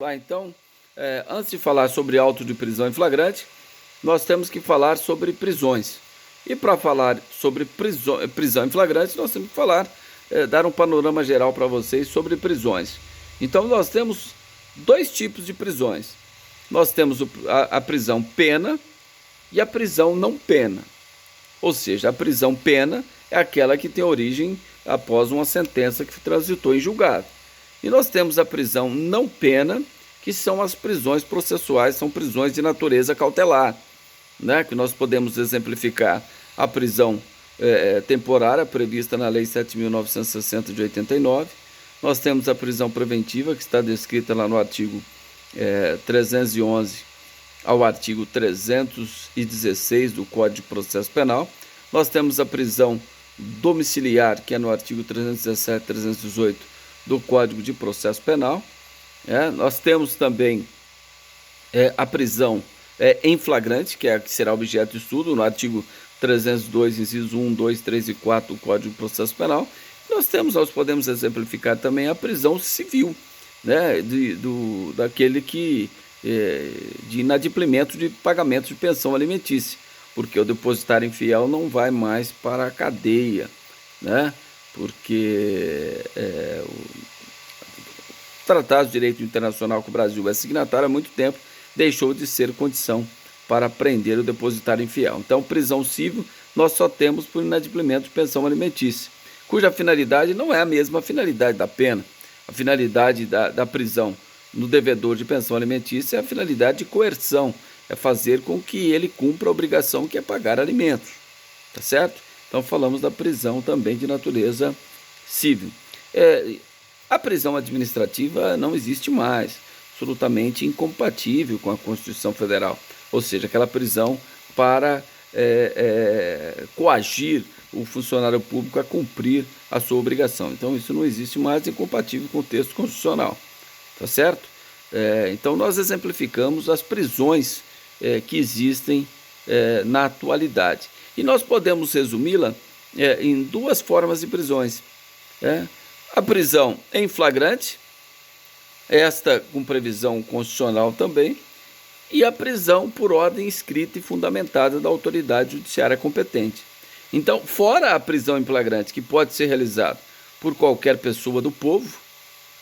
Então, antes de falar sobre auto de prisão em flagrante, nós temos que falar sobre prisões. E para falar sobre prisão em flagrante, nós temos que falar, dar um panorama geral para vocês sobre prisões. Então, nós temos dois tipos de prisões. Nós temos a prisão pena e a prisão não pena. Ou seja, a prisão pena é aquela que tem origem após uma sentença que transitou em julgado. E nós temos a prisão não pena, que são as prisões processuais, são prisões de natureza cautelar, né? Que nós podemos exemplificar a prisão temporária prevista na Lei 7.960 de 89. Nós temos a prisão preventiva, que está descrita lá no artigo 311 ao artigo 316 do Código de Processo Penal. Nós temos a prisão domiciliar, que é no artigo 317 e 318 do Código de Processo Penal. Nós temos também a prisão em flagrante, que é a que será objeto de estudo, no artigo 302, incisos 1, 2, 3 e 4 do Código de Processo Penal. Nós podemos exemplificar também a prisão civil, né, daquele que de inadimplemento de pagamento de pensão alimentícia, porque o depositário infiel não vai mais para a cadeia, né? Porque o Tratado de Direito Internacional que o Brasil é signatário há muito tempo deixou de ser condição para prender o depositário infiel. Então, prisão civil nós só temos por inadimplemento de pensão alimentícia, cuja finalidade não é a mesma finalidade da pena. A finalidade da prisão no devedor de pensão alimentícia é a finalidade de coerção, é fazer com que ele cumpra a obrigação que é pagar alimentos, tá certo? Então falamos da prisão também de natureza civil. A prisão administrativa não existe mais, absolutamente incompatível com a Constituição Federal, ou seja, aquela prisão para coagir o funcionário público a cumprir a sua obrigação. Então isso não existe mais, é incompatível com o texto constitucional, tá certo? Então nós exemplificamos as prisões que existem na atualidade. E nós podemos resumi-la em duas formas de prisões. A prisão em flagrante, esta com previsão constitucional também, e a prisão por ordem escrita e fundamentada da autoridade judiciária competente. Então, fora a prisão em flagrante, que pode ser realizada por qualquer pessoa do povo,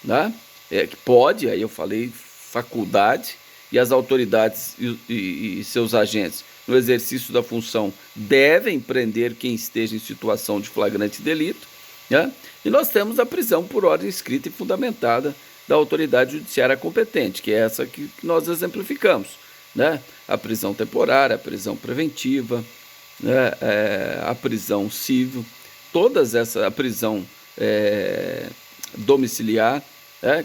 né? Que pode, aí eu falei faculdade, e as autoridades e seus agentes, no exercício da função, devem prender quem esteja em situação de flagrante delito, né? E nós temos a prisão por ordem escrita e fundamentada da autoridade judiciária competente, que é essa que nós exemplificamos, né? A prisão temporária, a prisão preventiva, né? A prisão civil, a prisão domiciliar,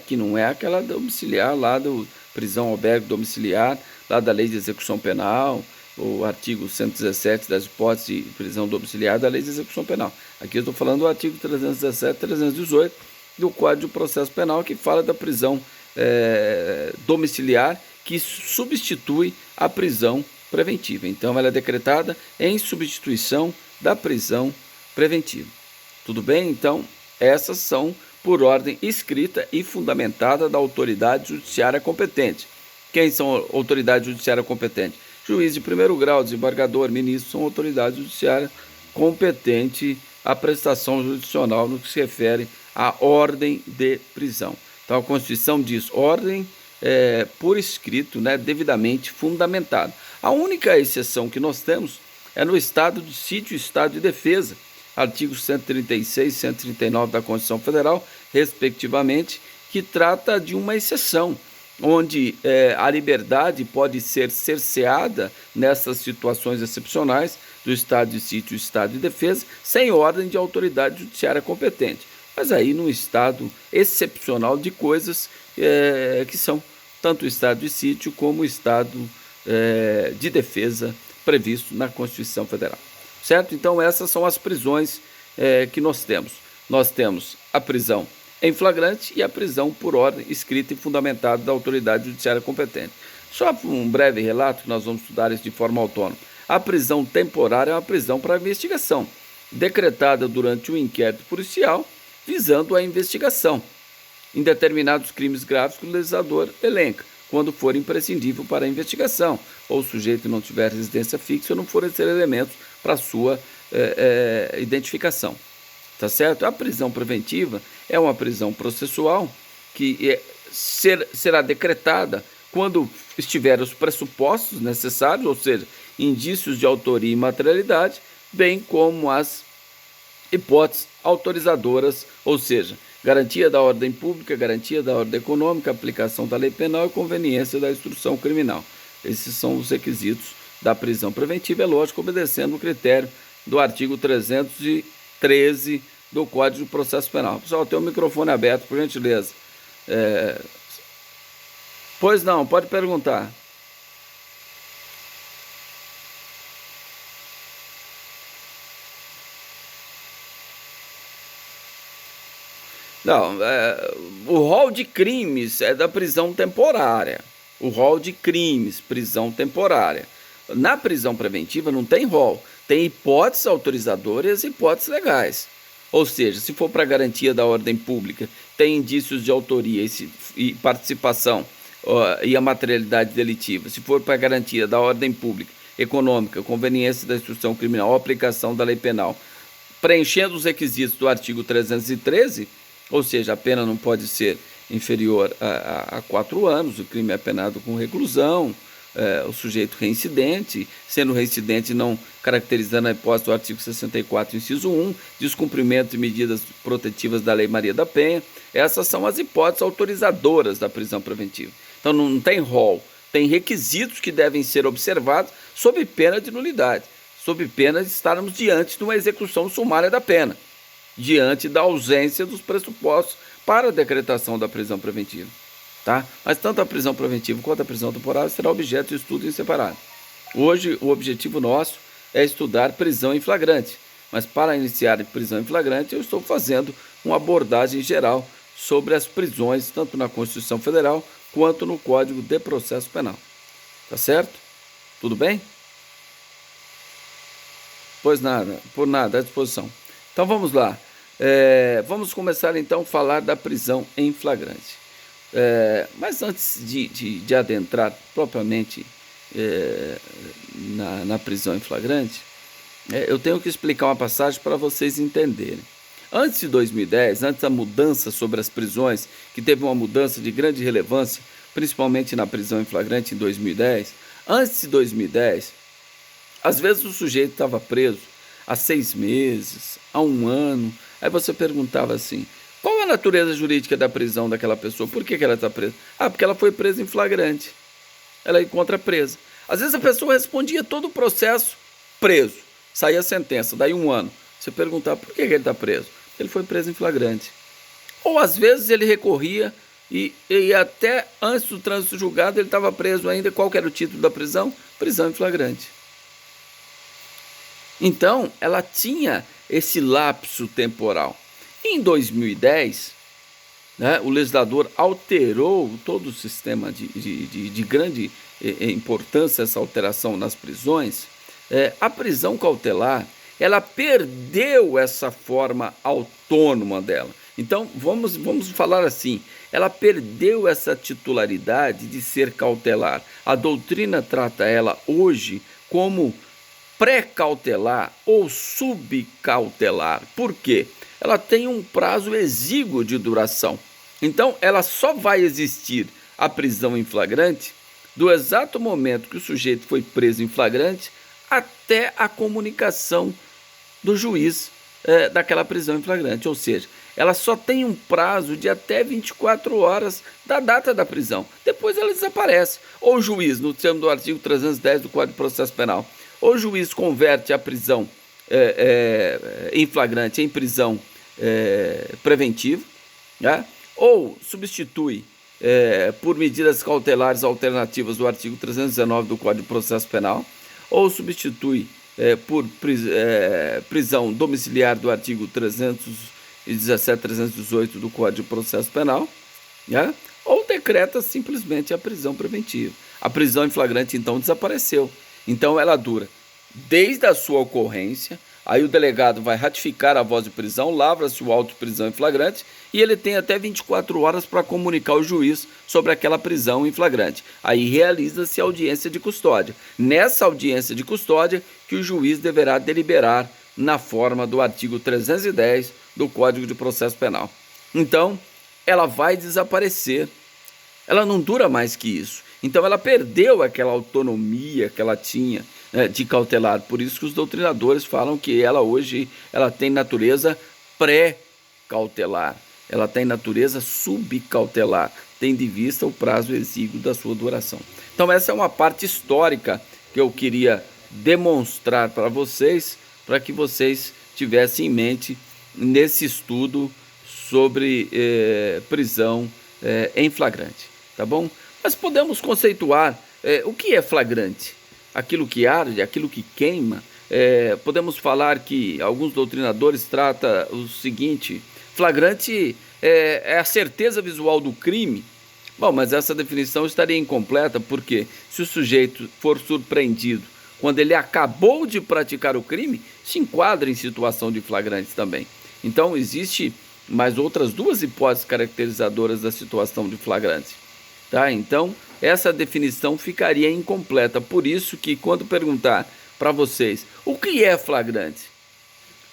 que não é aquela domiciliar lá do prisão albergue domiciliar, lá da Lei de Execução Penal, o artigo 117 das hipóteses de prisão domiciliar da Lei de Execução Penal. Aqui eu estou falando do artigo 317 e 318 do Código de Processo Penal, que fala da prisão domiciliar, que substitui a prisão preventiva. Então, ela é decretada em substituição da prisão preventiva. Tudo bem? Então, essas são por ordem escrita e fundamentada da autoridade judiciária competente. Quem são a autoridade judiciária competente? Juiz de primeiro grau, desembargador, ministro, são autoridade judiciária competente à prestação jurisdicional no que se refere à ordem de prisão. Então, a Constituição diz ordem por escrito, né, devidamente fundamentada. A única exceção que nós temos é no estado de sítio e estado de defesa, artigos 136 e 139 da Constituição Federal, respectivamente, que trata de uma exceção, onde a liberdade pode ser cerceada nessas situações excepcionais do estado de sítio e estado de defesa, sem ordem de autoridade judiciária competente. Mas aí num estado excepcional de coisas que são tanto o estado de sítio como o estado de defesa previsto na Constituição Federal. Certo? Então essas são as prisões que nós temos. Nós temos a prisão em flagrante e a prisão por ordem escrita e fundamentada da autoridade judiciária competente. Só um breve relato, que nós vamos estudar isso de forma autônoma. A prisão temporária é uma prisão para investigação, decretada durante o inquérito policial, visando a investigação. em determinados crimes graves que o legislador elenca, quando for imprescindível para a investigação, ou o sujeito não tiver residência fixa ou não fornecer elementos para sua identificação. Tá certo? A prisão preventiva é uma prisão processual que será decretada quando estiver os pressupostos necessários, ou seja, indícios de autoria e materialidade, bem como as hipóteses autorizadoras, ou seja, garantia da ordem pública, garantia da ordem econômica, aplicação da lei penal e conveniência da instrução criminal. Esses são os requisitos da prisão preventiva, é lógico, obedecendo o critério do artigo 313 do Código de Processo Penal. Pessoal, tem o microfone aberto, por gentileza. Pois não, pode perguntar. Não, o rol de crimes é da prisão temporária. O rol de crimes, prisão temporária. Na prisão preventiva não tem rol, tem hipóteses autorizadoras e hipóteses legais. Ou seja, se for para garantia da ordem pública, tem indícios de autoria e participação e a materialidade delitiva. Se for para garantia da ordem pública, econômica, conveniência da instrução criminal ou aplicação da lei penal, preenchendo os requisitos do artigo 313, ou seja, a pena não pode ser inferior a 4 anos, o crime é penado com reclusão, o sujeito reincidente, sendo reincidente não caracterizando a hipótese do artigo 64, inciso 1, descumprimento de medidas protetivas da Lei Maria da Penha. Essas são as hipóteses autorizadoras da prisão preventiva. Então não tem rol, tem requisitos que devem ser observados sob pena de nulidade, sob pena de estarmos diante de uma execução sumária da pena, diante da ausência dos pressupostos para a decretação da prisão preventiva. Tá? Mas tanto a prisão preventiva quanto a prisão temporária será objeto de estudo em separado. Hoje, o objetivo nosso é estudar prisão em flagrante, mas para iniciar prisão em flagrante, eu estou fazendo uma abordagem geral sobre as prisões, tanto na Constituição Federal quanto no Código de Processo Penal. Tá certo? Tudo bem? Pois nada, por nada, à disposição. Então vamos lá. Vamos começar então a falar da prisão em flagrante. Mas antes de adentrar propriamente na prisão em flagrante, eu tenho que explicar uma passagem para vocês entenderem. Antes de 2010, antes da mudança sobre as prisões, que teve uma mudança de grande relevância, principalmente na prisão em flagrante em 2010, antes de 2010, às vezes o sujeito estava preso há 6 meses, há 1 ano, aí você perguntava assim: qual a natureza jurídica da prisão daquela pessoa? Por que ela está presa? Porque ela foi presa em flagrante. Ela encontra presa. Às vezes a pessoa respondia todo o processo preso. Saía a sentença, daí 1 ano. Você perguntava por que ele está preso? Ele foi preso em flagrante. Ou às vezes ele recorria e até antes do trânsito julgado ele estava preso ainda. Qual que era o título da prisão? Prisão em flagrante. Então, ela tinha esse lapso temporal. Em 2010, o legislador alterou todo o sistema de grande importância, essa alteração nas prisões. A prisão cautelar, ela perdeu essa forma autônoma dela. Então, vamos falar assim, ela perdeu essa titularidade de ser cautelar. A doutrina trata ela hoje como pré-cautelar ou subcautelar. Por quê? Ela tem um prazo exíguo de duração. Então, ela só vai existir a prisão em flagrante do exato momento que o sujeito foi preso em flagrante até a comunicação do juiz daquela prisão em flagrante. Ou seja, ela só tem um prazo de até 24 horas da data da prisão. Depois ela desaparece. Ou o juiz, no termo do artigo 310 do Código de Processo Penal, ou o juiz converte a prisão em flagrante em prisão preventiva, né? Ou substitui por medidas cautelares alternativas do artigo 319 do Código de Processo Penal, ou substitui por prisão domiciliar do artigo 317, 318 do Código de Processo Penal, né? Ou decreta simplesmente a prisão preventiva. A prisão em flagrante, então, desapareceu. Então, ela dura desde a sua ocorrência Aí o delegado vai ratificar a voz de prisão, lavra-se o auto de prisão em flagrante e ele tem até 24 horas para comunicar ao juiz sobre aquela prisão em flagrante. Aí realiza-se a audiência de custódia. Nessa audiência de custódia que o juiz deverá deliberar na forma do artigo 310 do Código de Processo Penal. Então, ela vai desaparecer. Ela não dura mais que isso. Então, ela perdeu aquela autonomia que ela tinha, né, de cautelar. Por isso que os doutrinadores falam que ela hoje ela tem natureza pré-cautelar. Ela tem natureza subcautelar, tendo em vista o prazo exíguo da sua duração. Então, essa é uma parte histórica que eu queria demonstrar para vocês, para que vocês tivessem em mente nesse estudo sobre prisão em flagrante, tá bom? Mas podemos conceituar o que é flagrante? Aquilo que arde, aquilo que queima. Podemos falar que alguns doutrinadores tratam o seguinte: flagrante é a certeza visual do crime. Bom, mas essa definição estaria incompleta, porque se o sujeito for surpreendido quando ele acabou de praticar o crime, se enquadra em situação de flagrante também. Então, existe mais outras duas hipóteses caracterizadoras da situação de flagrante. Tá? Então, essa definição ficaria incompleta. Por isso que, quando perguntar para vocês o que é flagrante?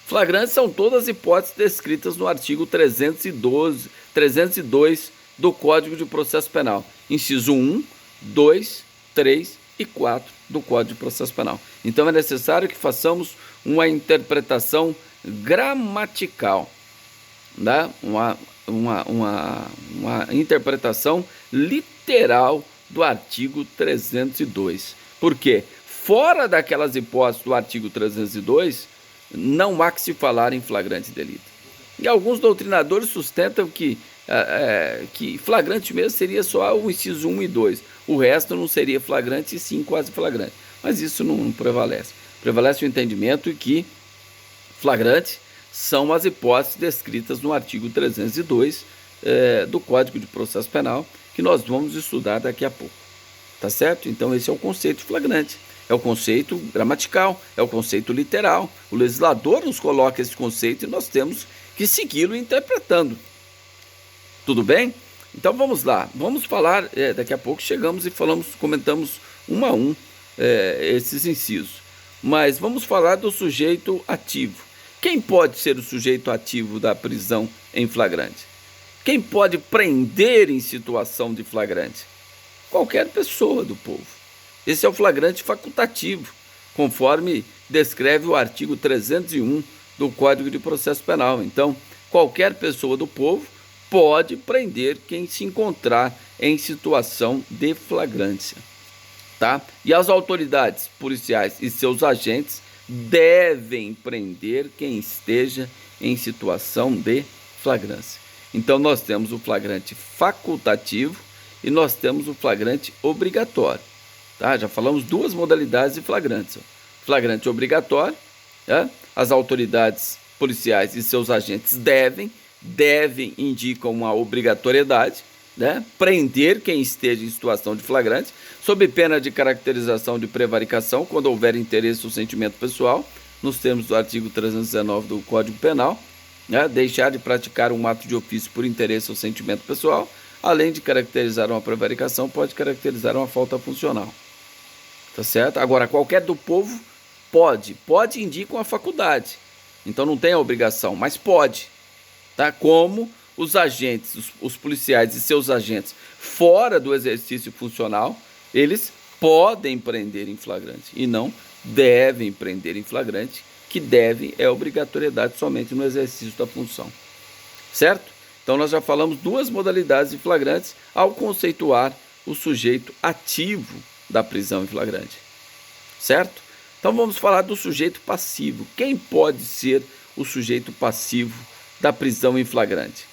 Flagrantes são todas as hipóteses descritas no artigo 302 do Código de Processo Penal. Inciso 1, 2, 3 e 4 do Código de Processo Penal. Então é necessário que façamos uma interpretação gramatical, né? uma interpretação literal do artigo 302. Por quê? Fora daquelas hipóteses do artigo 302, não há que se falar em flagrante delito. E alguns doutrinadores sustentam que flagrante mesmo seria só o inciso 1 e 2. O resto não seria flagrante e sim quase flagrante. Mas isso não prevalece. Prevalece o entendimento que flagrante são as hipóteses descritas no artigo 302 do Código de Processo Penal, que nós vamos estudar daqui a pouco. Tá certo? Então esse é o conceito de flagrante. É o conceito gramatical, é o conceito literal. O legislador nos coloca esse conceito e nós temos que segui-lo interpretando. Tudo bem? Então vamos lá. Vamos falar, daqui a pouco chegamos e comentamos um a um esses incisos. Mas vamos falar do sujeito ativo. Quem pode ser o sujeito ativo da prisão em flagrante? Quem pode prender em situação de flagrante? Qualquer pessoa do povo. Esse é o flagrante facultativo, conforme descreve o artigo 301 do Código de Processo Penal. Então, qualquer pessoa do povo pode prender quem se encontrar em situação de flagrância, tá? E as autoridades policiais e seus agentes devem prender quem esteja em situação de flagrância. Então, nós temos o flagrante facultativo e nós temos o flagrante obrigatório. Tá? Já falamos duas modalidades de flagrantes. Flagrante obrigatório, tá? As autoridades policiais e seus agentes devem indicam uma obrigatoriedade, né? Prender quem esteja em situação de flagrante, sob pena de caracterização de prevaricação, quando houver interesse ou sentimento pessoal, nos termos do artigo 319 do Código Penal, né? Deixar de praticar um ato de ofício por interesse ou sentimento pessoal, além de caracterizar uma prevaricação, pode caracterizar uma falta funcional. Tá certo? Agora, qualquer do povo pode indica uma faculdade. Então não tem a obrigação, mas pode. Tá? Como os agentes, os policiais e seus agentes fora do exercício funcional, eles podem prender em flagrante e não devem prender em flagrante, que deve é obrigatoriedade somente no exercício da função. Certo? Então nós já falamos duas modalidades de flagrantes ao conceituar o sujeito ativo da prisão em flagrante. Certo? Então vamos falar do sujeito passivo. Quem pode ser o sujeito passivo da prisão em flagrante?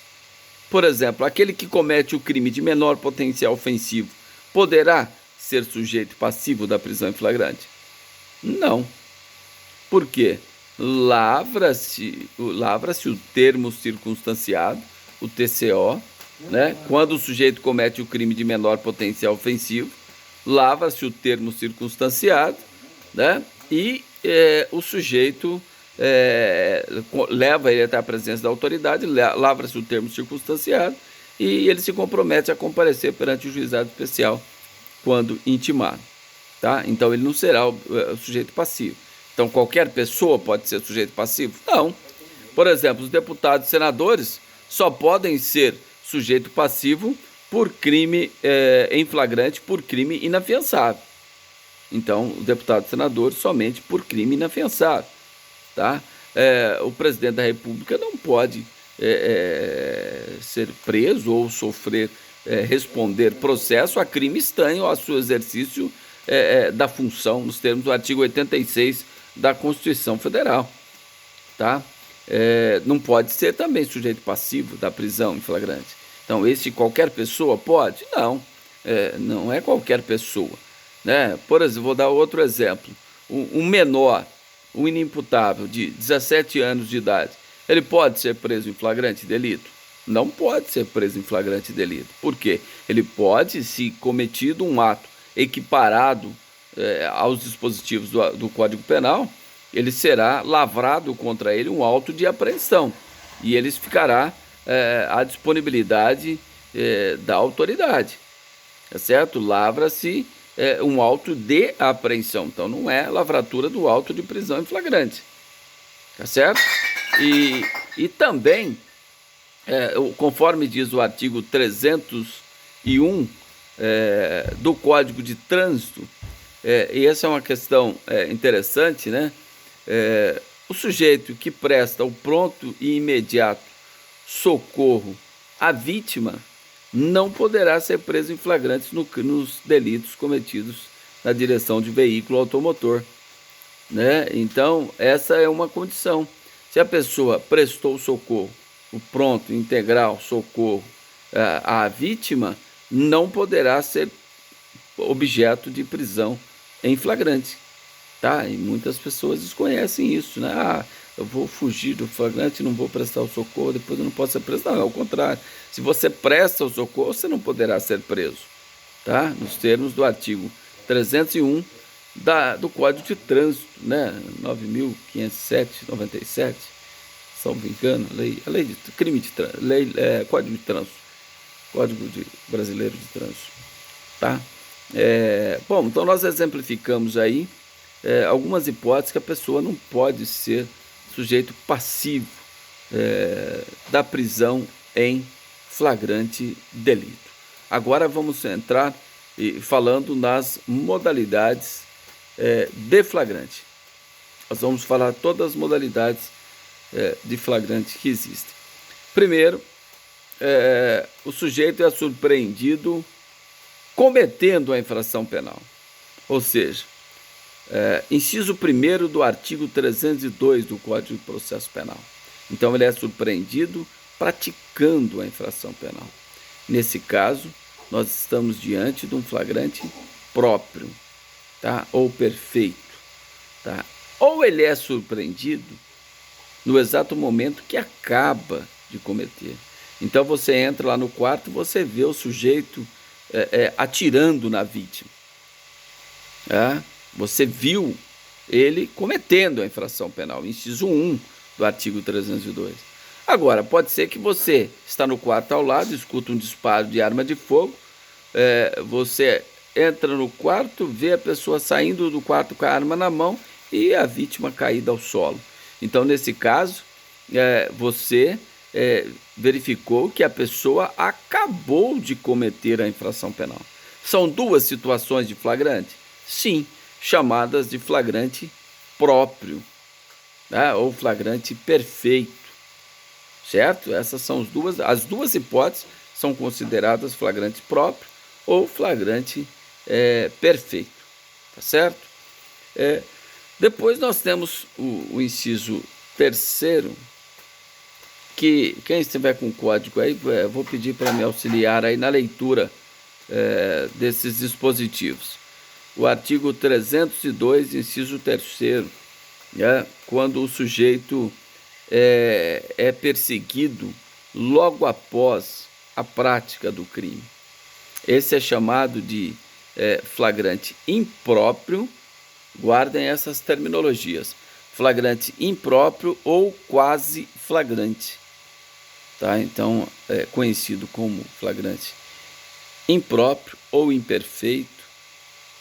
Por exemplo, aquele que comete o crime de menor potencial ofensivo poderá ser sujeito passivo da prisão em flagrante? Não. Por quê? Lavra-se o termo circunstanciado, o TCO, né? Quando o sujeito comete o crime de menor potencial ofensivo, lavra-se o termo circunstanciado, né? E o sujeito leva ele até a presença da autoridade, lavra-se o termo circunstanciado e ele se compromete a comparecer perante o juizado especial quando intimado. Tá? Então ele não será o sujeito passivo. Então qualquer pessoa pode ser sujeito passivo? Não. Por exemplo, os deputados e senadores só podem ser sujeito passivo por crime em flagrante, por crime inafiançável. Então, o deputado e senador somente por crime inafiançável. Tá? O presidente da República não pode ser preso ou sofrer, responder processo a crime estranho ao seu exercício da função, nos termos do artigo 86 da Constituição Federal. Tá? Não pode ser também sujeito passivo da prisão em flagrante. Então, qualquer pessoa pode? Não, não é qualquer pessoa. Né? Por exemplo, vou dar outro exemplo. Um menor, um inimputável de 17 anos de idade, ele pode ser preso em flagrante delito? Não pode ser preso em flagrante delito. Por quê? Ele pode, se cometido um ato equiparado aos dispositivos do Código Penal, ele será lavrado contra ele um auto de apreensão e ele ficará à disponibilidade da autoridade, tá certo? Lavra-se um auto de apreensão, então não é lavratura do auto de prisão em flagrante, tá certo? E também, conforme diz o artigo 301 do Código de Trânsito, e essa é uma questão interessante, né? O sujeito que presta o pronto e imediato socorro à vítima não poderá ser preso em flagrantes nos delitos cometidos na direção de veículo automotor, né? Então, essa é uma condição. Se a pessoa prestou socorro, o pronto, integral, socorro à vítima, não poderá ser objeto de prisão em flagrante. Tá? E muitas pessoas desconhecem isso, né? Eu vou fugir do flagrante, não vou prestar o socorro, depois eu não posso ser preso. Não, é o contrário. Se você presta o socorro, você não poderá ser preso, tá? Nos termos do artigo 301 do Código de Trânsito, né? 9.507/97, salvo engano, a lei de crime de trânsito, Código de Trânsito, Brasileiro de Trânsito, tá? Bom, então nós exemplificamos aí algumas hipóteses que a pessoa não pode ser sujeito passivo da prisão em flagrante delito. Agora vamos entrar falando nas modalidades de flagrante. Nós vamos falar todas as modalidades de flagrante que existem. Primeiro, o sujeito é surpreendido cometendo a infração penal, ou seja, inciso 1º do artigo 302 do Código de Processo Penal. Então, ele é surpreendido praticando a infração penal. Nesse caso, nós estamos diante de um flagrante próprio, tá? Ou perfeito, tá? Ou ele é surpreendido no exato momento que acaba de cometer. Então, você entra lá no quarto, você vê o sujeito atirando na vítima. Você viu ele cometendo a infração penal, inciso 1 do artigo 302. Agora, pode ser que você está no quarto ao lado, escuta um disparo de arma de fogo, você entra no quarto, vê a pessoa saindo do quarto com a arma na mão e a vítima caída ao solo. Então, nesse caso, você verificou que a pessoa acabou de cometer a infração penal. São duas situações de flagrante? Sim, chamadas de flagrante próprio, né? Ou flagrante perfeito, certo? Essas são as duas hipóteses são consideradas flagrante próprio ou flagrante perfeito, tá certo? Depois nós temos o inciso 3º, que quem estiver com o código aí, vou pedir para me auxiliar aí na leitura desses dispositivos. O artigo 302, inciso 3º, quando o sujeito é perseguido logo após a prática do crime. Esse é chamado de flagrante impróprio. Guardem essas terminologias: flagrante impróprio ou quase flagrante, tá? Então, é conhecido como flagrante impróprio ou imperfeito,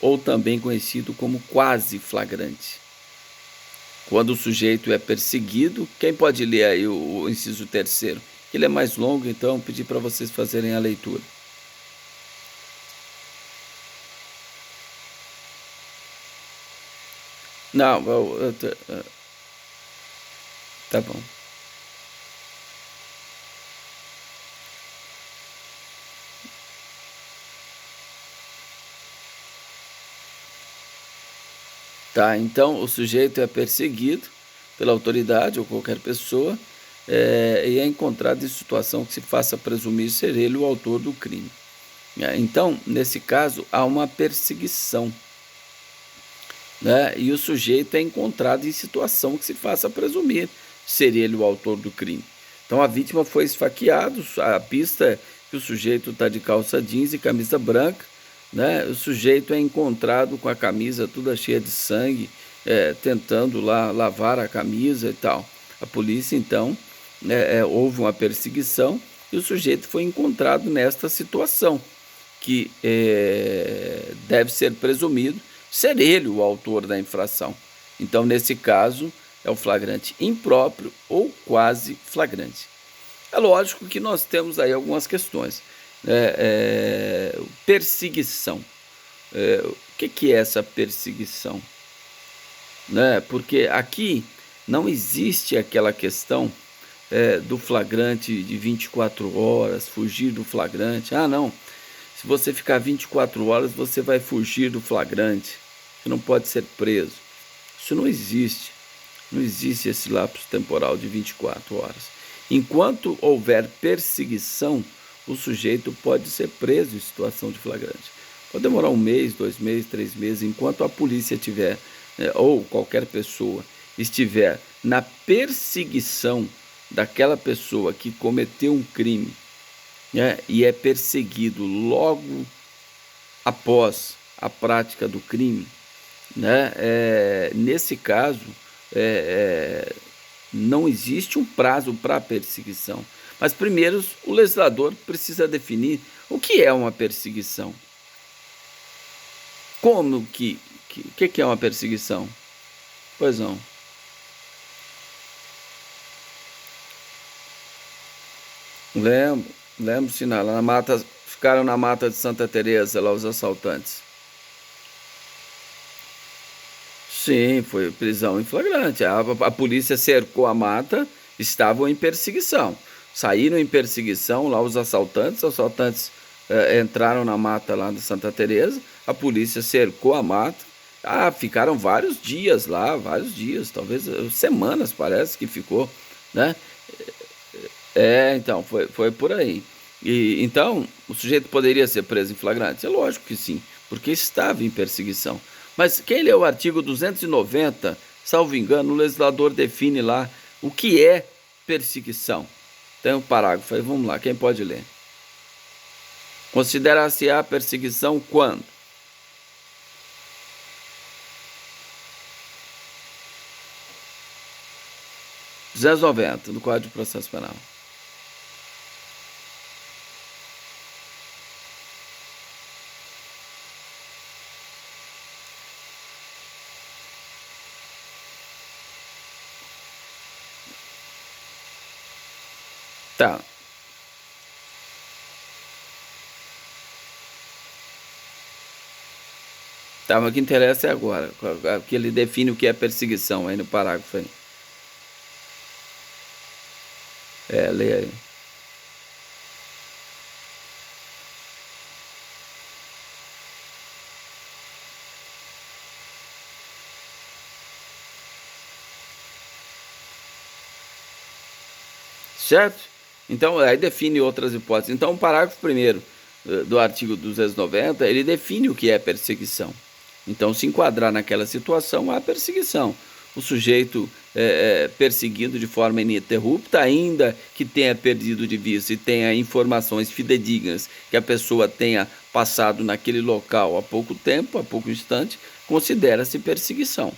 ou também conhecido como quase flagrante. Quando o sujeito é perseguido, quem pode ler aí o inciso terceiro? Ele é mais longo, então pedi para vocês fazerem a leitura. Não, tá bom. Tá, então o sujeito é perseguido pela autoridade ou qualquer pessoa e é encontrado em situação que se faça presumir ser ele o autor do crime. Então, nesse caso, há uma perseguição, né? E o sujeito é encontrado em situação que se faça presumir ser ele o autor do crime. Então, a vítima foi esfaqueada, a pista é que o sujeito está de calça jeans e camisa branca, né? O sujeito é encontrado com a camisa toda cheia de sangue, tentando lá lavar a camisa e tal. A polícia, então, houve uma perseguição e o sujeito foi encontrado nesta situação, que deve ser presumido ser ele o autor da infração. Então, nesse caso, é o flagrante impróprio ou quase flagrante. É lógico que nós temos aí algumas questões. Perseguição. O que é essa perseguição? Né? Porque aqui não existe aquela questão do flagrante de 24 horas, fugir do flagrante. Ah, não. Se você ficar 24 horas, você vai fugir do flagrante. Você não pode ser preso. Isso não existe. Não existe esse lapso temporal de 24 horas. Enquanto houver perseguição, o sujeito pode ser preso em situação de flagrante. Pode demorar 1 mês, 2 meses, 3 meses, enquanto a polícia tiver, ou qualquer pessoa, estiver na perseguição daquela pessoa que cometeu um crime, né, e é perseguido logo após a prática do crime, né, nesse caso, não existe um prazo para perseguição. Mas primeiro o legislador precisa definir o que é uma perseguição. Como que é uma perseguição? Pois não. Lembro, sim, lá na mata, ficaram na mata de Santa Teresa, lá os assaltantes. Sim, foi prisão em flagrante. A polícia cercou a mata, estavam em perseguição. Saíram em perseguição lá os assaltantes entraram na mata lá de Santa Teresa, a polícia cercou a mata. Ficaram vários dias lá, talvez semanas parece que ficou, né? Então, foi por aí. E então, o sujeito poderia ser preso em flagrante? É lógico que sim, porque estava em perseguição. Mas quem lê o artigo 290, salvo engano, o legislador define lá o que é perseguição. Tem um parágrafo aí, vamos lá, quem pode ler? Considera-se-á perseguição quando? R$290 do Código de Processo Penal. Tá. Tá, mas o que interessa é agora, que ele define o que é perseguição aí no parágrafo aí. Lê aí. Certo? Então, aí define outras hipóteses. Então, o parágrafo 1º do artigo 290, ele define o que é perseguição. Então, se enquadrar naquela situação, há perseguição. O sujeito perseguido de forma ininterrupta, ainda que tenha perdido de vista e tenha informações fidedignas que a pessoa tenha passado naquele local há pouco tempo, há pouco instante, considera-se perseguição.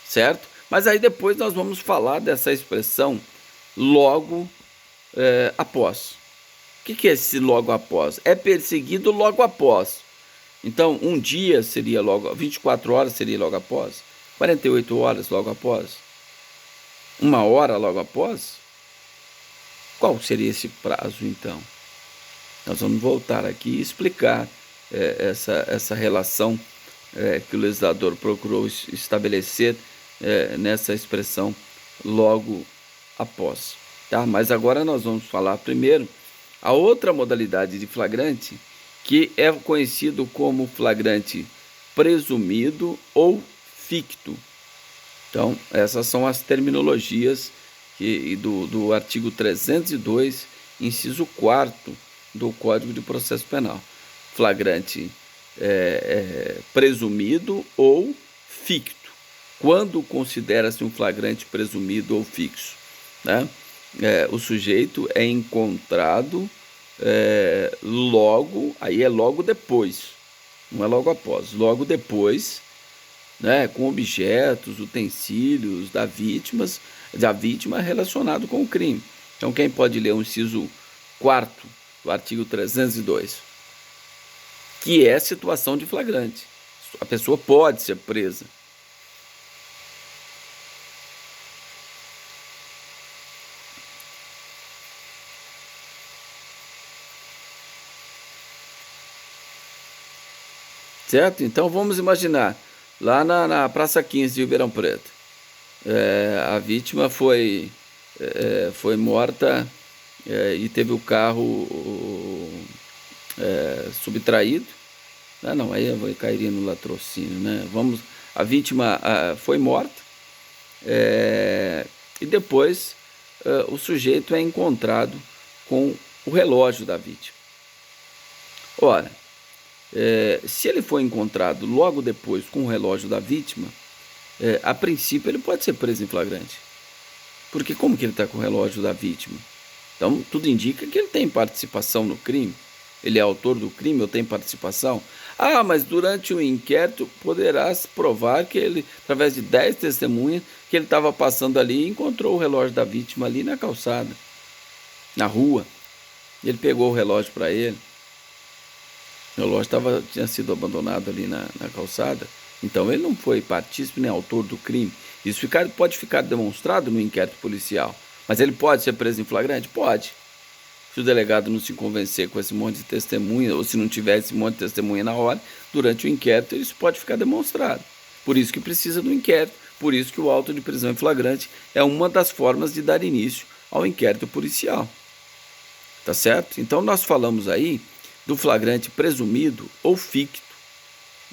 Certo? Mas aí depois nós vamos falar dessa expressão logo após. O que é esse logo após? É perseguido logo após. Então, um dia seria logo, 24 horas seria logo após, 48 horas logo após, 1 hora logo após. Qual seria esse prazo, então? Nós vamos voltar aqui e explicar essa relação que o legislador procurou estabelecer nessa expressão logo após. Tá? Mas agora nós vamos falar primeiro a outra modalidade de flagrante, que é conhecido como flagrante presumido ou ficto. Então, essas são as terminologias do artigo 302, inciso 4º do Código de Processo Penal. Flagrante presumido ou ficto. Quando considera-se um flagrante presumido ou fixo, né? O sujeito é encontrado logo, aí é logo depois, não é logo após, logo depois, né, com objetos, utensílios da vítima relacionado com o crime. Então, quem pode ler o inciso 4º do artigo 302, que é situação de flagrante. A pessoa pode ser presa. Certo? Então vamos imaginar, lá na Praça 15 de Ribeirão Preto, a vítima foi morta e teve o carro subtraído. Não, aí eu cairia no latrocínio, né? A vítima foi morta e depois o sujeito é encontrado com o relógio da vítima. Ora, se ele for encontrado logo depois com o relógio da vítima, a princípio ele pode ser preso em flagrante. Porque como que ele está com o relógio da vítima? Então, tudo indica que ele tem participação no crime. Ele é autor do crime ou tem participação? Mas durante o inquérito poderá se provar que ele, através de 10 testemunhas, que ele estava passando ali e encontrou o relógio da vítima ali na calçada, na rua. Ele pegou o relógio para ele. O relógio tinha sido abandonado ali na calçada. Então ele não foi partícipe nem autor do crime. Isso pode ficar demonstrado no inquérito policial. Mas ele pode ser preso em flagrante? Pode. Se o delegado não se convencer com esse monte de testemunha, ou se não tiver esse monte de testemunha na hora, durante o inquérito isso pode ficar demonstrado. Por isso que precisa do inquérito. Por isso que o auto de prisão em flagrante é uma das formas de dar início ao inquérito policial. Tá certo? Então nós falamos aí do flagrante presumido ou ficto,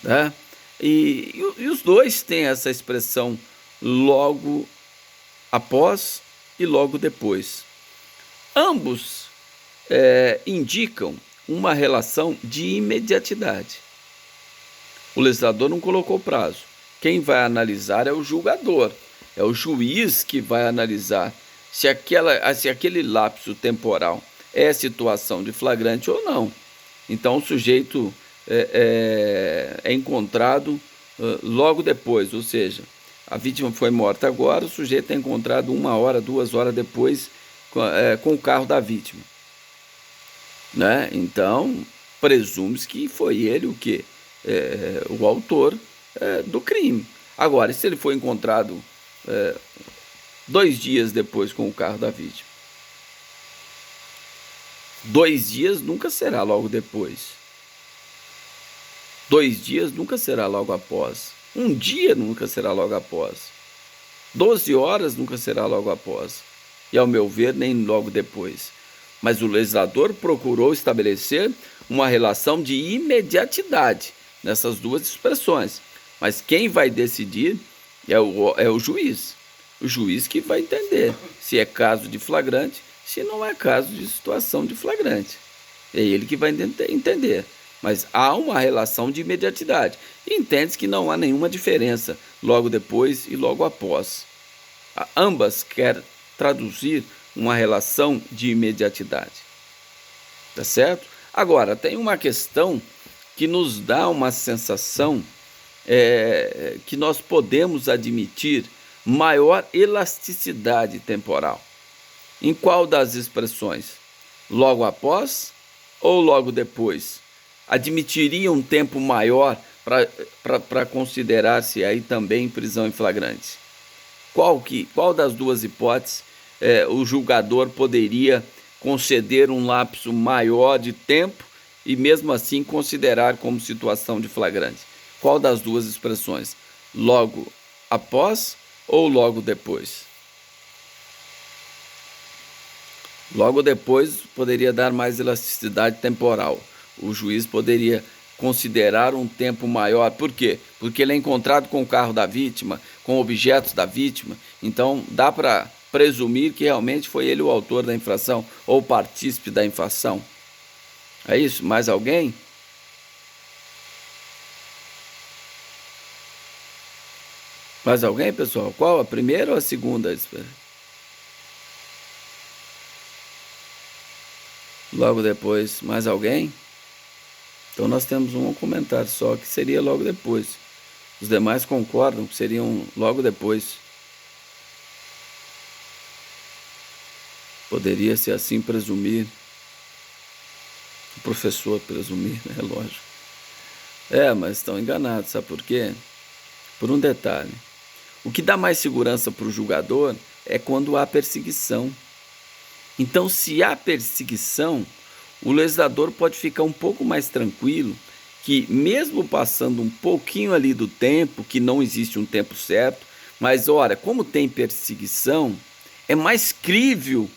né? E os dois têm essa expressão logo após e logo depois. Ambos indicam uma relação de imediatidade. O legislador não colocou prazo. Quem vai analisar é o julgador, é o juiz que vai analisar se aquele lapso temporal é situação de flagrante ou não. Então o sujeito é encontrado logo depois, ou seja, a vítima foi morta agora, o sujeito é encontrado 1 hora, 2 horas depois com o carro da vítima, né? Então presume-se que foi ele o autor do crime. Agora, se ele foi encontrado 2 dias depois com o carro da vítima, 2 dias nunca será logo depois. 2 dias nunca será logo após. 1 dia nunca será logo após. 12 horas nunca será logo após. E, ao meu ver, nem logo depois. Mas o legislador procurou estabelecer uma relação de imediatidade nessas duas expressões. Mas quem vai decidir é o juiz. O juiz que vai entender se é caso de flagrante, se não é caso de situação de flagrante. É ele que vai entender. Mas há uma relação de imediatidade. E entende-se que não há nenhuma diferença logo depois e logo após. Ambas querem traduzir uma relação de imediatidade. Tá certo? Agora, tem uma questão que nos dá uma sensação que nós podemos admitir maior elasticidade temporal. Em qual das expressões? Logo após ou logo depois? Admitiria um tempo maior para considerar-se aí também prisão em flagrante? Qual das duas hipóteses o julgador poderia conceder um lapso maior de tempo e mesmo assim considerar como situação de flagrante? Qual das duas expressões? Logo após ou logo depois? Logo depois poderia dar mais elasticidade temporal. O juiz poderia considerar um tempo maior. Por quê? Porque ele é encontrado com o carro da vítima, com objetos da vítima. Então dá para presumir que realmente foi ele o autor da infração ou partícipe da infração. É isso? Mais alguém? Mais alguém, pessoal? Qual? A primeira ou a segunda? Logo depois, mais alguém? Então nós temos um comentário só que seria logo depois. Os demais concordam que seriam logo depois. Poderia-se assim presumir. O professor presumir, é lógico. Mas estão enganados, sabe por quê? Por um detalhe. O que dá mais segurança para o julgador é quando há perseguição. Então, se há perseguição, o legislador pode ficar um pouco mais tranquilo que, mesmo passando um pouquinho ali do tempo, que não existe um tempo certo, mas, ora, como tem perseguição, é mais crível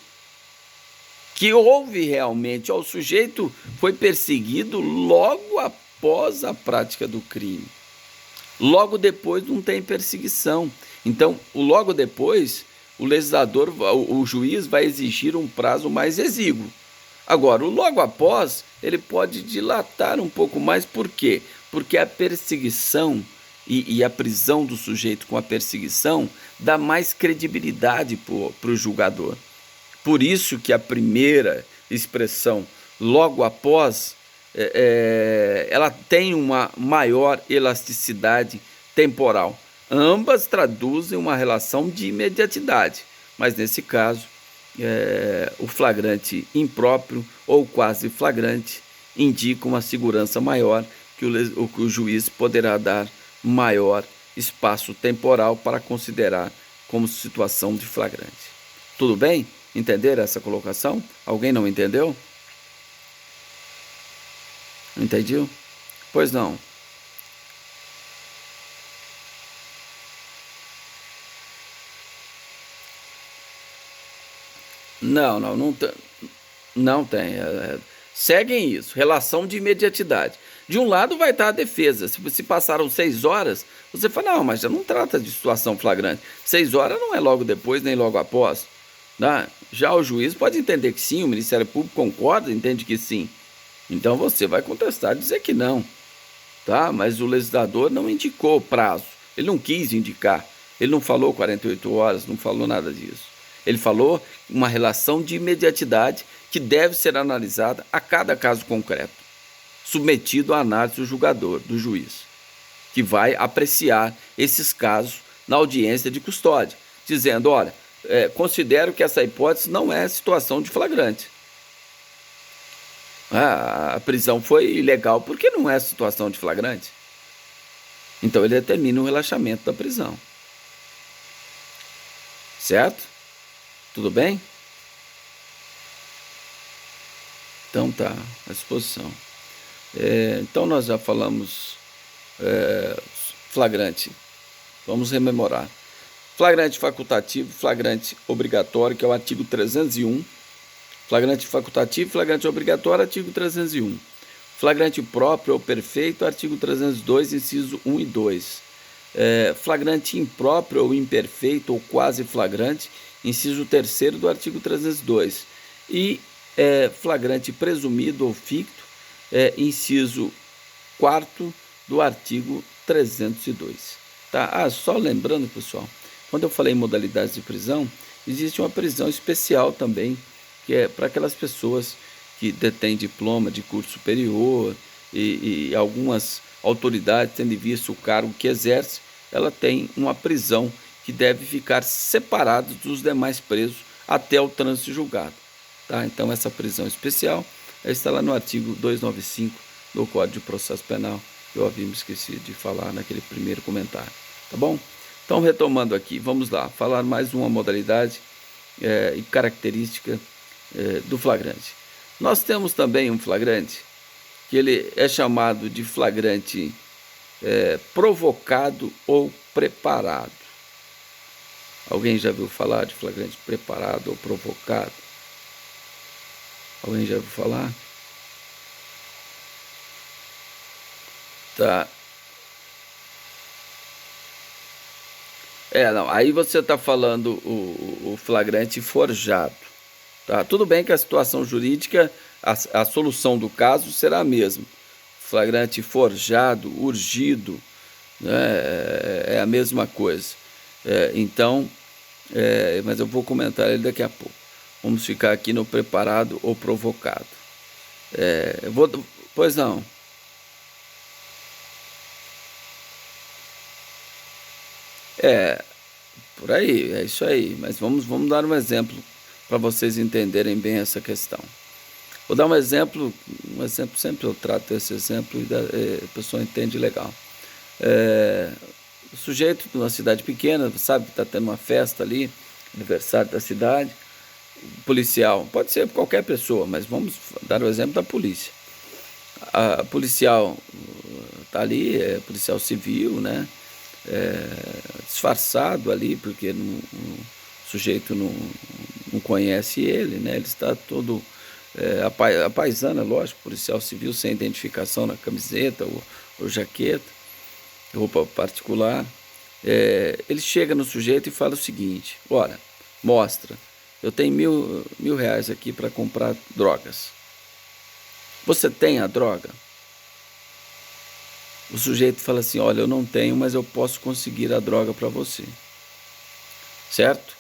que houve realmente, o sujeito foi perseguido logo após a prática do crime. Logo depois não tem perseguição. Então, logo depois, o legislador, o juiz vai exigir um prazo mais exíguo. Agora, o logo após, ele pode dilatar um pouco mais. Por quê? Porque a perseguição e a prisão do sujeito com a perseguição dá mais credibilidade para o julgador. Por isso que a primeira expressão, logo após, ela tem uma maior elasticidade temporal. Ambas traduzem uma relação de imediatidade, mas nesse caso, o flagrante impróprio ou quase flagrante indica uma segurança maior que o juiz poderá dar maior espaço temporal para considerar como situação de flagrante. Tudo bem? Entenderam essa colocação? Alguém não entendeu? Entendiu? Pois não. Não tem. Seguem isso, relação de imediatidade. De um lado vai estar a defesa. Se passaram 6 horas, você fala, não, mas já não trata de situação flagrante. 6 horas não é logo depois, nem logo após. Né? Já o juiz pode entender que sim, o Ministério Público concorda, entende que sim. Então você vai contestar, dizer que não. Tá? Mas o legislador não indicou o prazo. Ele não quis indicar. Ele não falou 48 horas, não falou nada disso. Ele falou uma relação de imediatidade que deve ser analisada a cada caso concreto, submetido à análise do julgador, do juiz, que vai apreciar esses casos na audiência de custódia, dizendo, olha, considero que essa hipótese não é situação de flagrante. A prisão foi ilegal porque não é situação de flagrante. Então ele determina o relaxamento da prisão. Certo? Tudo bem? Então tá, à disposição. Então nós já falamos flagrante. Vamos rememorar. Flagrante facultativo, flagrante obrigatório, que é o artigo 301. Flagrante facultativo, flagrante obrigatório, artigo 301. Flagrante próprio ou perfeito, artigo 302, inciso 1 e 2. Flagrante impróprio ou imperfeito ou quase flagrante, inciso 3º do artigo 302. E flagrante presumido ou ficto, inciso 4º do artigo 302. Tá? Só lembrando, pessoal, quando eu falei em modalidades de prisão, existe uma prisão especial também, que é para aquelas pessoas que detêm diploma de curso superior e algumas autoridades, tendo visto o cargo que exerce, ela tem uma prisão que deve ficar separado dos demais presos até o trânsito julgado. Tá? Então, essa prisão especial está lá no artigo 295 do Código de Processo Penal. Eu havia me esquecido de falar naquele primeiro comentário. Tá bom? Então, retomando aqui, vamos lá, falar mais uma modalidade e característica do flagrante. Nós temos também um flagrante que ele é chamado de flagrante provocado ou preparado. Alguém já viu falar de flagrante preparado ou provocado? Alguém já ouviu falar? Tá. Não, aí você está falando o flagrante forjado. Tá? Tudo bem que a situação jurídica, a solução do caso será a mesma. Flagrante forjado, urgido, né? É a mesma coisa. Então, mas eu vou comentar ele daqui a pouco. Vamos ficar aqui no preparado ou provocado. Pois não. Por aí, é isso aí. Mas vamos dar um exemplo para vocês entenderem bem essa questão. Vou dar um exemplo sempre eu trato esse exemplo e a pessoa entende legal. O sujeito de uma cidade pequena, sabe que está tendo uma festa ali, aniversário da cidade, o policial, pode ser qualquer pessoa, mas vamos dar o exemplo da polícia. A policial está ali, policial civil, né? Disfarçado ali, porque o sujeito não conhece ele, né? Ele está todo a paisana, lógico, policial civil sem identificação na camiseta ou jaqueta, roupa particular. Ele chega no sujeito e fala o seguinte: olha, mostra, eu tenho mil reais aqui para comprar drogas. Você tem a droga? O sujeito fala assim: olha, eu não tenho, mas eu posso conseguir a droga para você. Certo?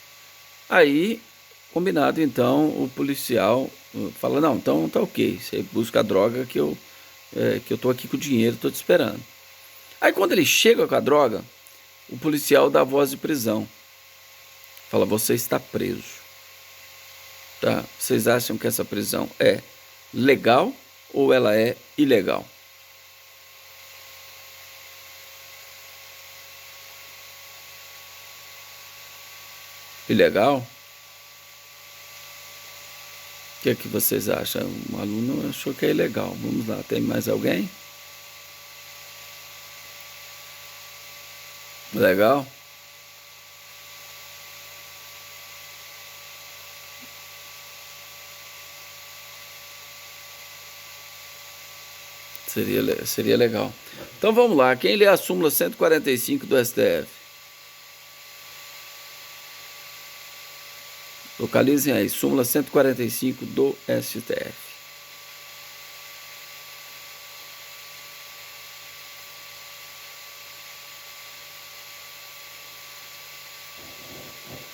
Aí, combinado, então, o policial fala: não, então tá ok, você busca a droga que eu tô aqui com o dinheiro, tô te esperando. Aí quando ele chega com a droga, o policial dá a voz de prisão. Fala: você está preso. Tá? Vocês acham que essa prisão é legal ou ela é ilegal? Ilegal? O que é que vocês acham? Um aluno achou que é ilegal. Vamos lá, tem mais alguém? Legal? Seria legal. Então vamos lá, quem lê a súmula 145 do STF? Localizem aí, súmula 145 do STF.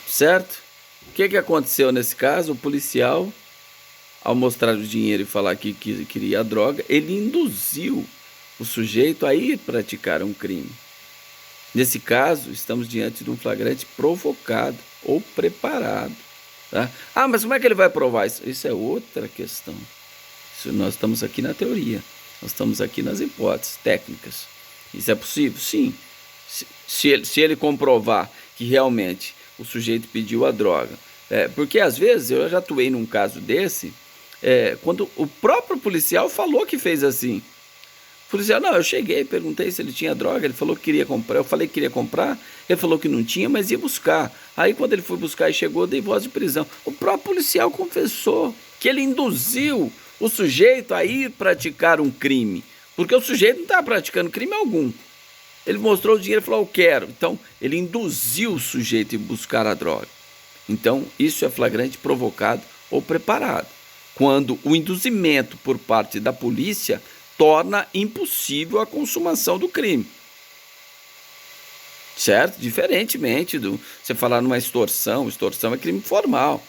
Certo? O que aconteceu nesse caso? O policial, ao mostrar o dinheiro e falar que queria a droga, ele induziu o sujeito a ir praticar um crime. Nesse caso, estamos diante de um flagrante provocado ou preparado. Tá? Mas como é que ele vai provar isso? Isso é outra questão. Nós estamos aqui na teoria, nós estamos aqui nas hipóteses técnicas. Isso é possível? Sim. Se ele comprovar que realmente o sujeito pediu a droga. Porque às vezes eu já atuei num caso desse, quando o próprio policial falou que fez assim. O policial: não, eu cheguei, perguntei se ele tinha droga, ele falou que queria comprar, eu falei que queria comprar, ele falou que não tinha, mas ia buscar. Aí quando ele foi buscar e chegou, dei voz de prisão. O próprio policial confessou que ele induziu o sujeito a ir praticar um crime, porque o sujeito não estava praticando crime algum. Ele mostrou o dinheiro e falou: eu quero. Então, ele induziu o sujeito a buscar a droga. Então, isso é flagrante provocado ou preparado, quando o induzimento por parte da polícia torna impossível a consumação do crime. Certo? Diferentemente do você falar numa extorsão é crime formal.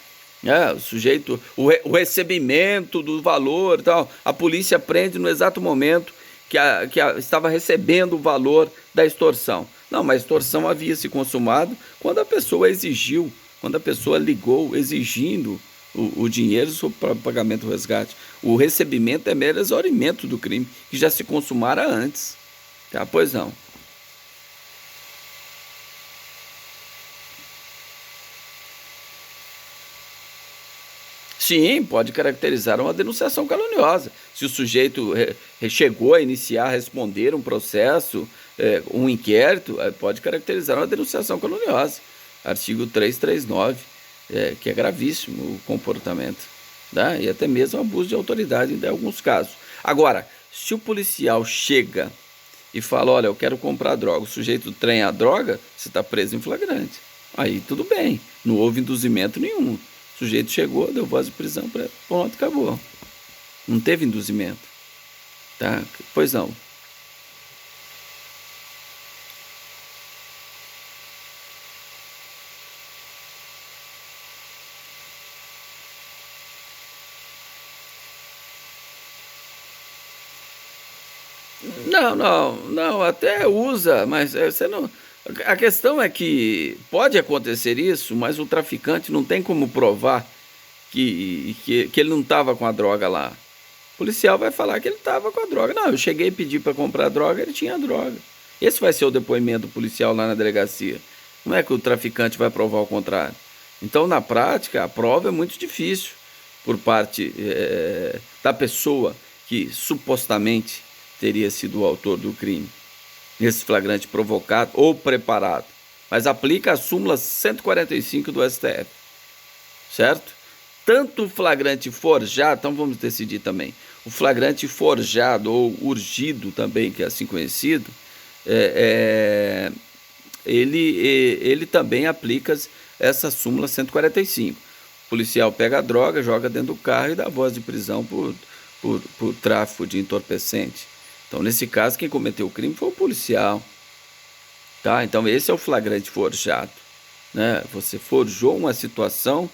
O sujeito, o recebimento do valor e tal, a polícia prende no exato momento que estava recebendo o valor da extorsão. Não, mas a extorsão havia se consumado quando a pessoa exigiu, quando a pessoa ligou exigindo o dinheiro para pagamento do resgate. O recebimento é mero exaurimento do crime, que já se consumara antes. Tá? Pois não. Sim, pode caracterizar uma denunciação caluniosa. Se o sujeito chegou a iniciar, responder um processo, um inquérito, pode caracterizar uma denunciação caluniosa. Artigo 339, que é gravíssimo o comportamento, tá? E até mesmo abuso de autoridade em alguns casos. Agora, se o policial chega e fala, olha, eu quero comprar droga, o sujeito trem a droga, você está preso em flagrante. Aí tudo bem, não houve induzimento nenhum. O sujeito chegou, deu voz de prisão, pronto, acabou. Não teve induzimento. Tá? Pois não. Não, até usa, mas você não. A questão é que pode acontecer isso, mas o traficante não tem como provar que ele não estava com a droga lá. O policial vai falar que ele estava com a droga. Não, eu cheguei e pedi para comprar droga, ele tinha a droga. Esse vai ser o depoimento do policial lá na delegacia. Não é que o traficante vai provar o contrário. Então, na prática, a prova é muito difícil por parte da pessoa que supostamente teria sido o autor do crime, nesse flagrante provocado ou preparado. Mas aplica a súmula 145 do STF, certo? Tanto o flagrante forjado, então vamos decidir também, o flagrante forjado ou urgido também, que é assim conhecido, ele também aplica essa súmula 145. O policial pega a droga, joga dentro do carro e dá voz de prisão por tráfico de entorpecente. Então, nesse caso, quem cometeu o crime foi o policial. Tá? Então, esse é o flagrante forjado. Né? Você forjou uma situação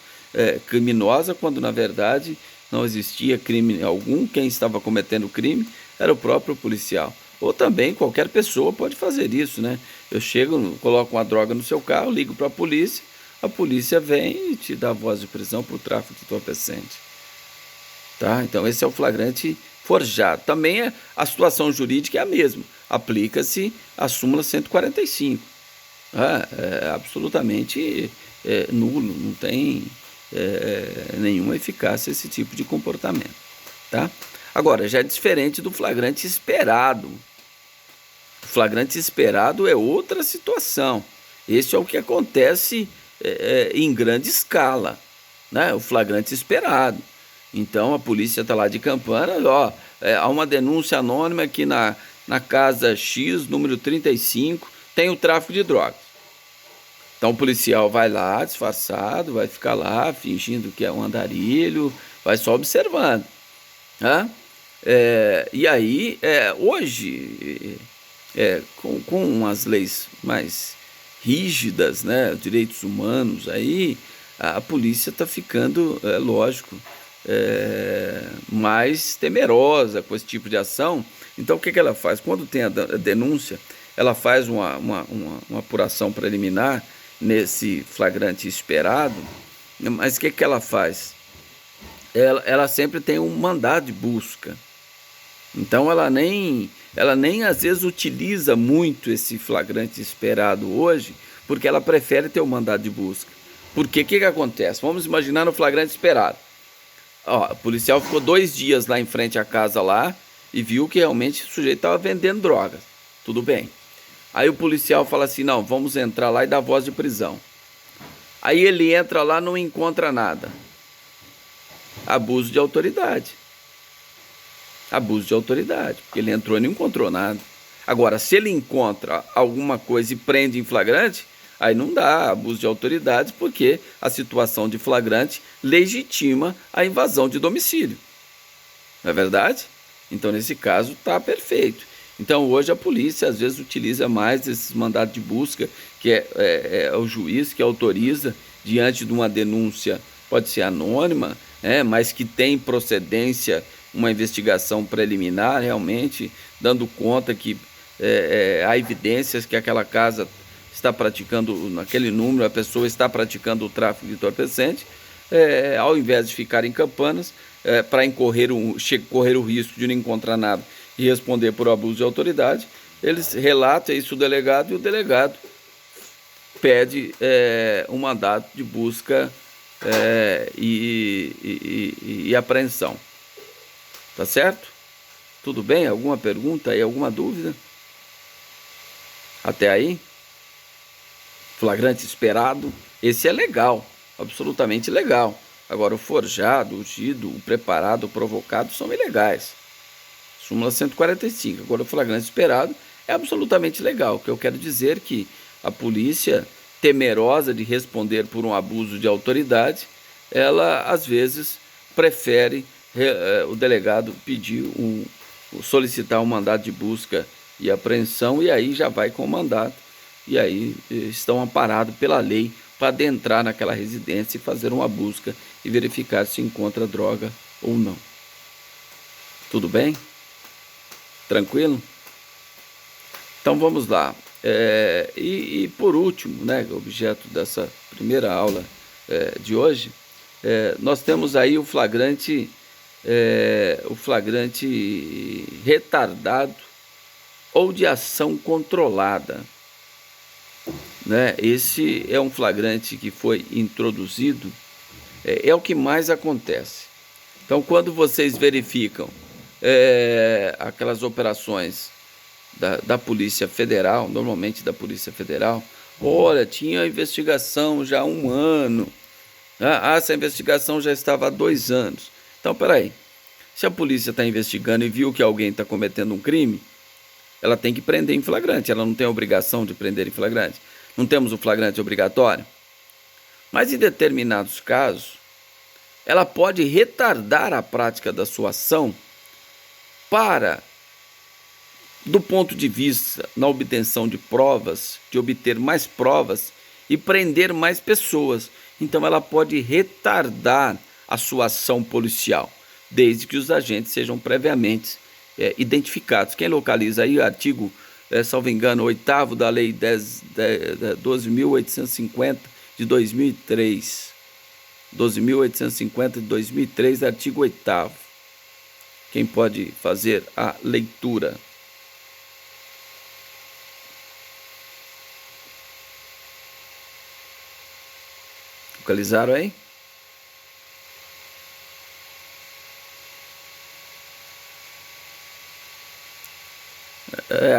criminosa quando, na verdade, não existia crime algum. Quem estava cometendo o crime era o próprio policial. Ou também qualquer pessoa pode fazer isso. Né? Eu chego, coloco uma droga no seu carro, ligo para a polícia vem e te dá voz de prisão por tráfico de entorpecente. Tá? Então, esse é o flagrante forjado. Também a situação jurídica é a mesma. Aplica-se a súmula 145. É absolutamente nulo, não tem nenhuma eficácia esse tipo de comportamento. Tá? Agora, já é diferente do flagrante esperado. O flagrante esperado é outra situação. Esse é o que acontece em grande escala. Né? O flagrante esperado. Então a polícia está lá de Campana, há uma denúncia anônima aqui na casa X, número 35, tem o tráfico de drogas. Então o policial vai lá, disfarçado, vai ficar lá, fingindo que é um andarilho, vai só observando. Né? E aí, hoje, com as leis mais rígidas, né, direitos humanos, aí a polícia está ficando, lógico, mais temerosa com esse tipo de ação. Então o que ela faz? Quando tem a denúncia, ela faz uma apuração preliminar nesse flagrante esperado, mas o que ela faz? Ela sempre tem um mandado de busca. Então ela nem às vezes utiliza muito esse flagrante esperado hoje, porque ela prefere ter o mandado de busca. Porque o que acontece? Vamos imaginar no flagrante esperado. O policial ficou 2 dias lá em frente à casa lá e viu que realmente o sujeito estava vendendo drogas. Tudo bem. Aí o policial fala assim, não, vamos entrar lá e dar voz de prisão. Aí ele entra lá, não encontra nada. Abuso de autoridade. Abuso de autoridade, porque ele entrou e não encontrou nada. Agora, se ele encontra alguma coisa e prende em flagrante, aí não dá abuso de autoridade, porque a situação de flagrante legitima a invasão de domicílio. Não é verdade? Então, nesse caso, está perfeito. Então, hoje a polícia, às vezes, utiliza mais esses mandados de busca, que é o juiz que autoriza, diante de uma denúncia, pode ser anônima, mas que tem procedência, uma investigação preliminar, realmente, dando conta que há evidências que aquela casa está praticando, naquele número, a pessoa está praticando o tráfico de entorpecente, ao invés de ficar em Campanas, para correr o risco de não encontrar nada e responder por abuso de autoridade, eles relatam isso ao delegado e o delegado pede um mandato de busca e apreensão. Tá certo? Tudo bem? Alguma pergunta aí? Alguma dúvida? Até aí? Flagrante esperado. Esse é legal, absolutamente legal. Agora o forjado, o ungido, o preparado, o provocado são ilegais. Súmula 145. Agora o flagrante esperado é absolutamente legal. O que eu quero dizer é que a polícia, temerosa de responder por um abuso de autoridade, ela às vezes prefere o delegado pedir solicitar um mandado de busca e apreensão, e aí já vai com o mandato, e aí estão amparados pela lei para adentrar naquela residência e fazer uma busca e verificar se encontra droga ou não. Tudo bem? Tranquilo? Então vamos lá. E por último, né, objeto dessa primeira aula de hoje, nós temos aí o flagrante retardado ou de ação controlada, né? Esse é um flagrante que foi introduzido, é o que mais acontece. Então, quando vocês verificam aquelas operações da Polícia Federal, normalmente da Polícia Federal, olha, tinha investigação já há 1 ano, essa investigação já estava há 2 anos. Então, peraí, se a polícia está investigando e viu que alguém está cometendo um crime, ela tem que prender em flagrante, ela não tem a obrigação de prender em flagrante. Não temos o flagrante obrigatório? Mas em determinados casos, ela pode retardar a prática da sua ação para, do ponto de vista na obtenção de provas, de obter mais provas e prender mais pessoas. Então ela pode retardar a sua ação policial, desde que os agentes sejam previamente identificados. Quem localiza aí o artigo, salvo engano, 8º da Lei 12.850 de 2003. 12.850 de 2003, artigo 8º. Quem pode fazer a leitura? Localizaram aí?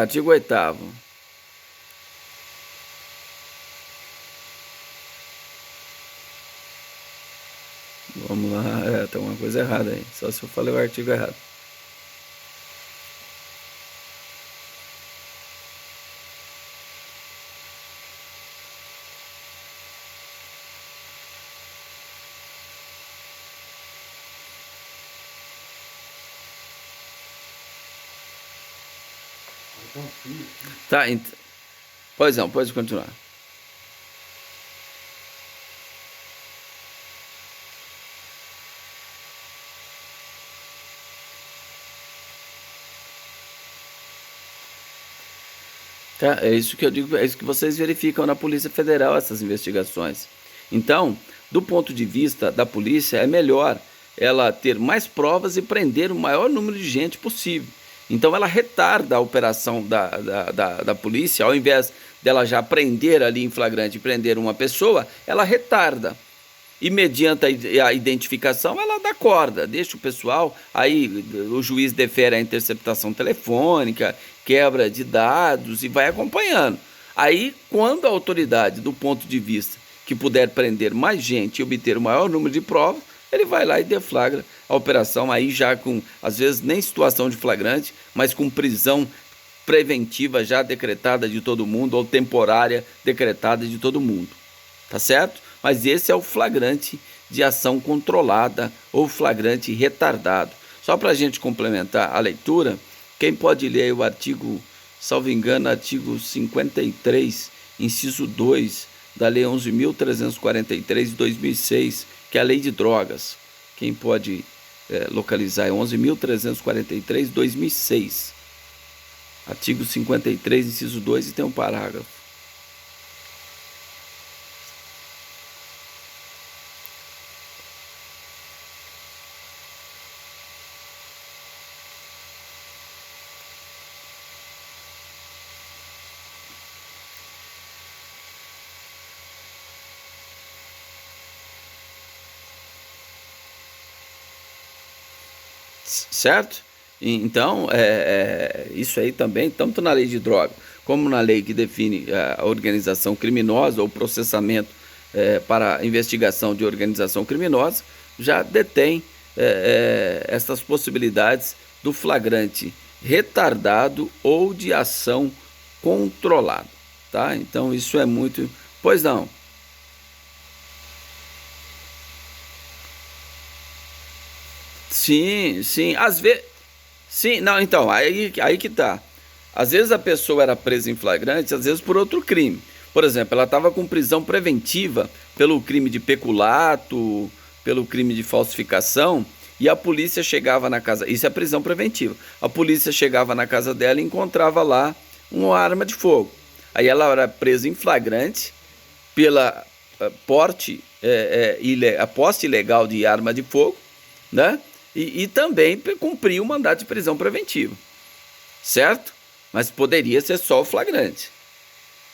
Artigo 8º. Vamos lá, tem uma coisa errada aí, só se eu falei o artigo errado. Tá, pois não, pode continuar. Tá, é isso que eu digo, é isso que vocês verificam na Polícia Federal, essas investigações. Então, do ponto de vista da polícia, é melhor ela ter mais provas e prender o maior número de gente possível. Então ela retarda a operação da polícia, ao invés dela já prender ali em flagrante, prender uma pessoa, ela retarda. E mediante a identificação, ela dá corda, deixa o pessoal, aí o juiz defere a interceptação telefônica, quebra de dados e vai acompanhando. Aí, quando a autoridade, do ponto de vista que puder prender mais gente e obter o maior número de provas, ele vai lá e deflagra a operação, aí já com, às vezes, nem situação de flagrante, mas com prisão preventiva já decretada de todo mundo, ou temporária decretada de todo mundo. Tá certo? Mas esse é o flagrante de ação controlada ou flagrante retardado. Só para a gente complementar a leitura, quem pode ler o artigo, salvo engano, artigo 53, inciso 2, da Lei 11.343 de 2006, que é a Lei de Drogas. Quem pode localizar é 11.343 de 2006. Artigo 53, inciso 2, e tem um parágrafo. Certo? Então, isso aí também, tanto na lei de droga, como na lei que define a organização criminosa ou processamento para investigação de organização criminosa, já detém essas possibilidades do flagrante retardado ou de ação controlada, tá? Então, isso é muito... Pois não. Sim, sim. Às vezes. Sim, não, então, aí que tá. Às vezes a pessoa era presa em flagrante, às vezes por outro crime. Por exemplo, ela estava com prisão preventiva pelo crime de peculato, pelo crime de falsificação, e a polícia chegava na casa. Isso é prisão preventiva. A polícia chegava na casa dela e encontrava lá uma arma de fogo. Aí ela era presa em flagrante pela porte, a posse ilegal de arma de fogo, né? E também cumprir o mandato de prisão preventiva, certo? Mas poderia ser só o flagrante,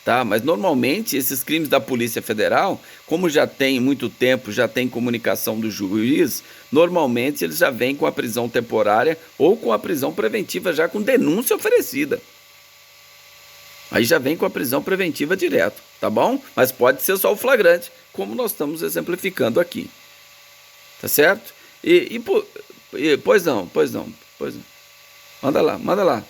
tá? Mas normalmente esses crimes da Polícia Federal, como já tem muito tempo, já tem comunicação do juiz, normalmente eles já vêm com a prisão temporária ou com a prisão preventiva já com denúncia oferecida. Aí já vem com a prisão preventiva direto, tá bom? Mas pode ser só o flagrante, como nós estamos exemplificando aqui, tá certo? Pois não, pois não, pois não. Manda lá, manda lá.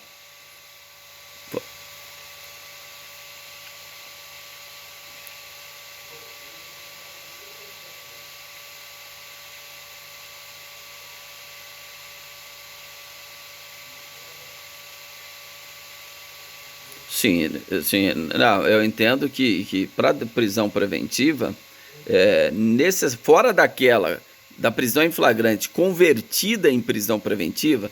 Sim, sim, não, eu entendo que para prisão preventiva, fora daquela da prisão em flagrante convertida em prisão preventiva,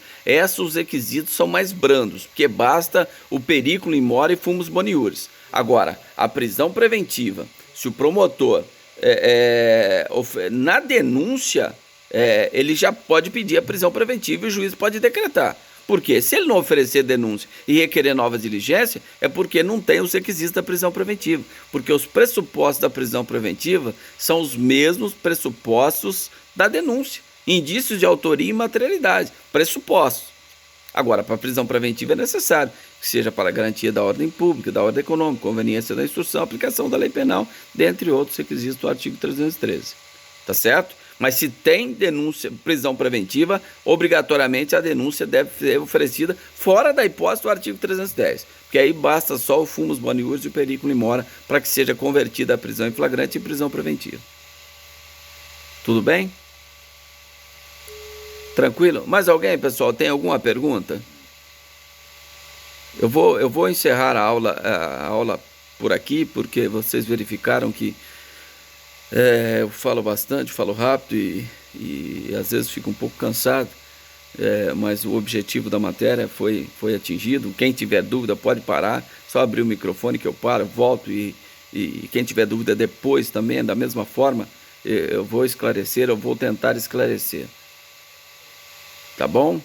os requisitos são mais brandos, porque basta o periculum in mora e fumus boniuris. Agora, a prisão preventiva, se o promotor, na denúncia, ele já pode pedir a prisão preventiva e o juiz pode decretar. Por quê? Se ele não oferecer denúncia e requerer nova diligência, é porque não tem os requisitos da prisão preventiva. Porque os pressupostos da prisão preventiva são os mesmos pressupostos da denúncia. Indícios de autoria e materialidade. Pressupostos. Agora, para a prisão preventiva é necessário que seja para a garantia da ordem pública, da ordem econômica, conveniência da instrução, aplicação da lei penal, dentre outros requisitos do artigo 313. Tá certo? Mas se tem denúncia, prisão preventiva, obrigatoriamente a denúncia deve ser oferecida fora da hipótese do artigo 310. Porque aí basta só o fumus boniuris e o periculum in mora para que seja convertida a prisão em flagrante em prisão preventiva. Tudo bem? Tranquilo? Mais alguém, pessoal, tem alguma pergunta? Eu vou encerrar a aula por aqui, porque vocês verificaram que eu falo bastante, falo rápido e às vezes fico um pouco cansado, mas o objetivo da matéria foi atingido. Quem tiver dúvida pode parar, só abrir o microfone que eu paro, volto e quem tiver dúvida depois também, da mesma forma, eu vou esclarecer, eu vou tentar esclarecer. Tá bom?